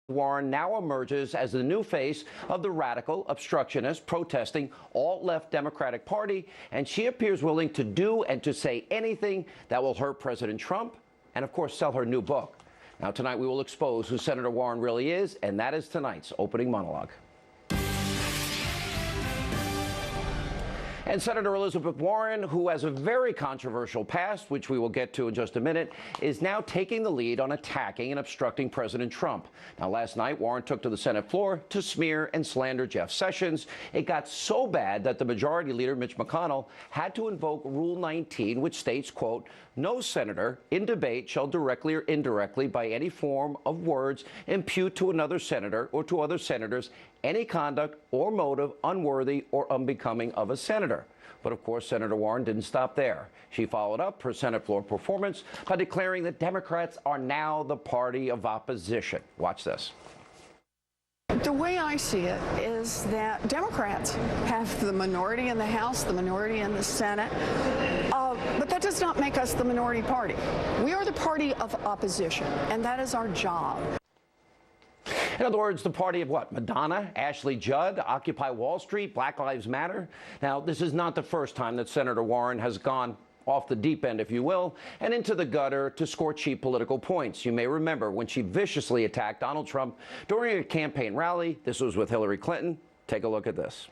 Warren now emerges as the new face of the radical, obstructionist, protesting, alt-left Democratic Party, and she appears willing to do and to say anything that will hurt President Trump and, of course, sell her new book. Now, tonight we will expose who Senator Warren really is, and that is tonight's opening monologue. And Senator Elizabeth Warren, who has a very controversial past, which we will get to in just a minute, is now taking the lead on attacking and obstructing President Trump. Now, last night, Warren took to the Senate floor to smear and slander Jeff Sessions. It got so bad that the Majority Leader, Mitch McConnell, had to invoke Rule 19, which states, quote, "No senator in debate shall directly or indirectly by any form of words impute to another senator or to other senators any conduct or motive unworthy or unbecoming of a senator." But of course, Senator Warren didn't stop there. She followed up her Senate floor performance by declaring that Democrats are now the party of opposition. Watch this. The way I see it is that Democrats have the minority in the House, the minority in the Senate, but that does not make us the minority party. We are the party of opposition, and that is our job. In other words, the party of what? Madonna, Ashley Judd, Occupy Wall Street, Black Lives Matter? Now, this is not the first time that Senator Warren has gone off the deep end, if you will, and into the gutter to score cheap political points. You may remember when she viciously attacked Donald Trump during a campaign rally. This was with Hillary Clinton. Take a look at this.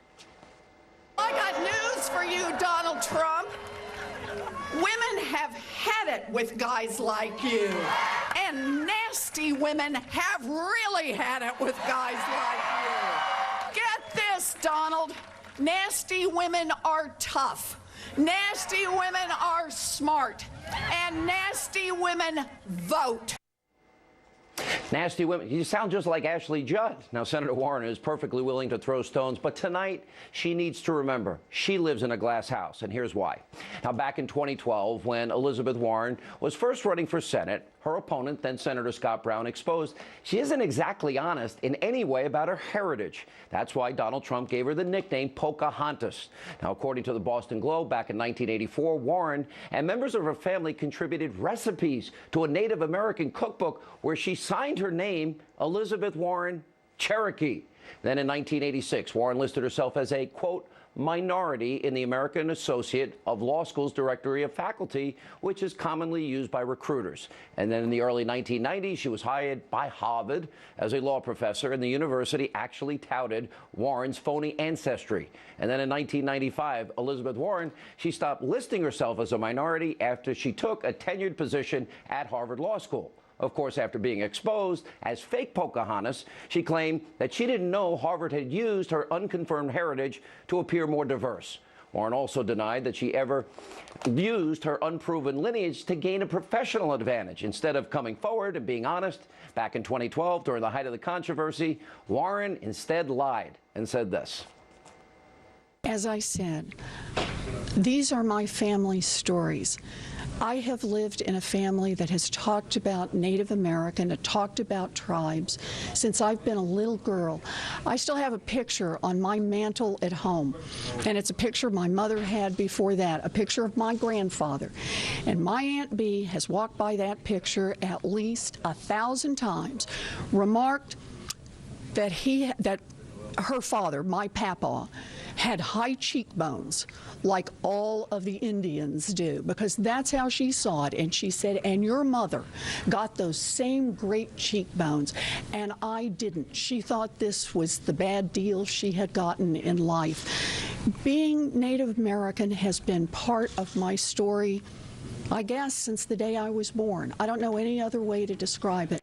I got news for you, Donald Trump. Women have had it with guys like you. And nasty women have really had it with guys like you. Get this, Donald. Nasty women are tough. Nasty women are smart. And nasty women vote. Nasty women. You sound just like Ashley Judd. Now, Senator Warren is perfectly willing to throw stones, but tonight she needs to remember she lives in a glass house, and here's why. Now, back in 2012, when Elizabeth Warren was first running for Senate, her opponent, then Senator Scott Brown, exposed she isn't exactly honest in any way about her heritage. That's why Donald Trump gave her the nickname Pocahontas. Now, according to the Boston Globe, back in 1984, Warren and members of her family contributed recipes to a Native American cookbook where she signed her name, Elizabeth Warren Cherokee. Then in 1986, Warren listed herself as a, quote, minority in the American Associate of Law School's Directory of Faculty, which is commonly used by recruiters. And then in the early 1990s, she was hired by Harvard as a law professor, and the university actually touted Warren's phony ancestry. And then in 1995, Elizabeth Warren, she stopped listing herself as a minority after she took a tenured position at Harvard Law School. Of course, after being exposed as fake Pocahontas, she claimed that she didn't know Harvard had used her unconfirmed heritage to appear more diverse. Warren also denied that she ever used her unproven lineage to gain a professional advantage. Instead of coming forward and being honest, back in 2012, during the height of the controversy, Warren instead lied and said this. As I said, these are my family stories. I have lived in a family that has talked about Native American, and talked about tribes since I've been a little girl. I still have a picture on my mantle at home, and it's a picture my mother had before that, a picture of my grandfather. And my Aunt Bee has walked by that picture at least 1,000 times, remarked that her father, my papa, had high cheekbones like all of the Indians do, because that's how she saw it. And she said, and your mother got those same great cheekbones, and I didn't. She thought this was the bad deal she had gotten in life. Being Native American has been part of my story, I guess, since the day I was born. I don't know any other way to describe it.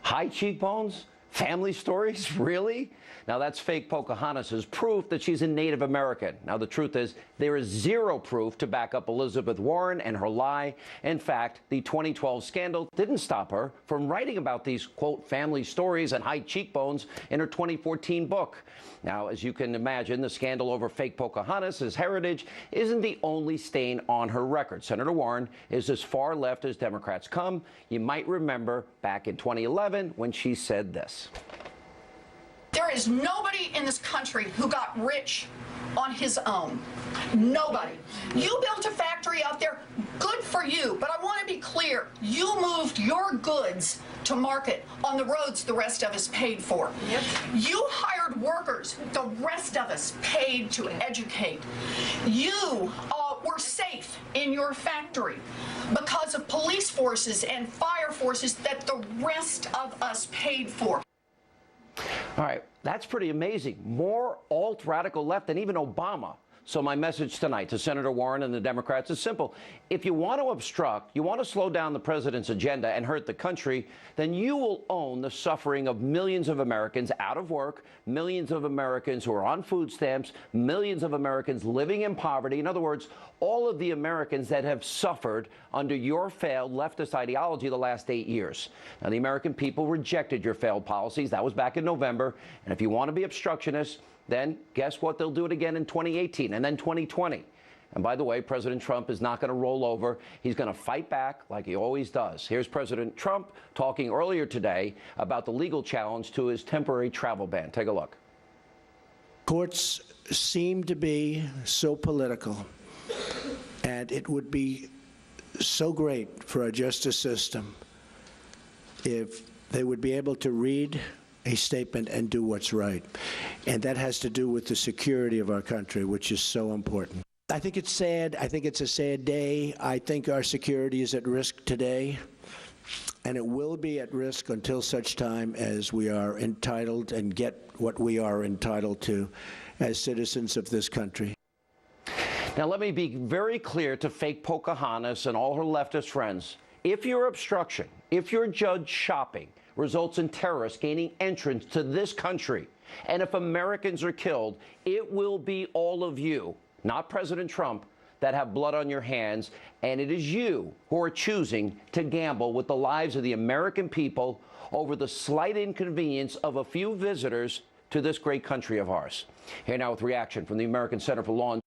High cheekbones? Family stories? Really? Now, that's fake Pocahontas as proof that she's a Native American. Now, the truth is, there is zero proof to back up Elizabeth Warren and her lie. In fact, the 2012 scandal didn't stop her from writing about these, quote, family stories and high cheekbones in her 2014 book. Now, as you can imagine, the scandal over fake Pocahontas' heritage isn't the only stain on her record. Senator Warren is as far left as Democrats come. You might remember back in 2011 when she said this. There is nobody in this country who got rich on his own. Nobody. You built a factory out there, good for you, but I want to be clear. clear. You moved your goods to market on the roads the rest of us paid for. Yep. You hired workers the rest of us paid to educate. You were safe in your factory because of police forces and fire forces that the rest of us paid for. All right, that's pretty amazing. More alt-radical left than even Obama. So my message tonight to Senator Warren and the Democrats is simple. If you want to obstruct, you want to slow down the president's agenda and hurt the country, then you will own the suffering of millions of Americans out of work, millions of Americans who are on food stamps, millions of Americans living in poverty. In other words, all of the Americans that have suffered under your failed leftist ideology the last 8 years. Now, the American people rejected your failed policies. That was back in November. And if you want to be obstructionist, then guess what? They'll do it again in 2018 and then 2020. And by the way, President Trump is not going to roll over. He's going to fight back like he always does. Here's President Trump talking earlier today about the legal challenge to his temporary travel ban. Take a look. Courts seem to be so political, and it would be so great for our justice system if they would be able to read a statement and do what's right. And that has to do with the security of our country, which is so important. I think it's sad. I think it's a sad day. I think our security is at risk today, and it will be at risk until such time as we are entitled and get what we are entitled to as citizens of this country. Now, let me be very clear to fake Pocahontas and all her leftist friends. If your obstruction, if your judge shopping results in terrorists gaining entrance to this country, and if Americans are killed, it will be all of you, not President Trump, that have blood on your hands, and it is you who are choosing to gamble with the lives of the American people over the slight inconvenience of a few visitors to this great country of ours. Here now with reaction from the American Center for Law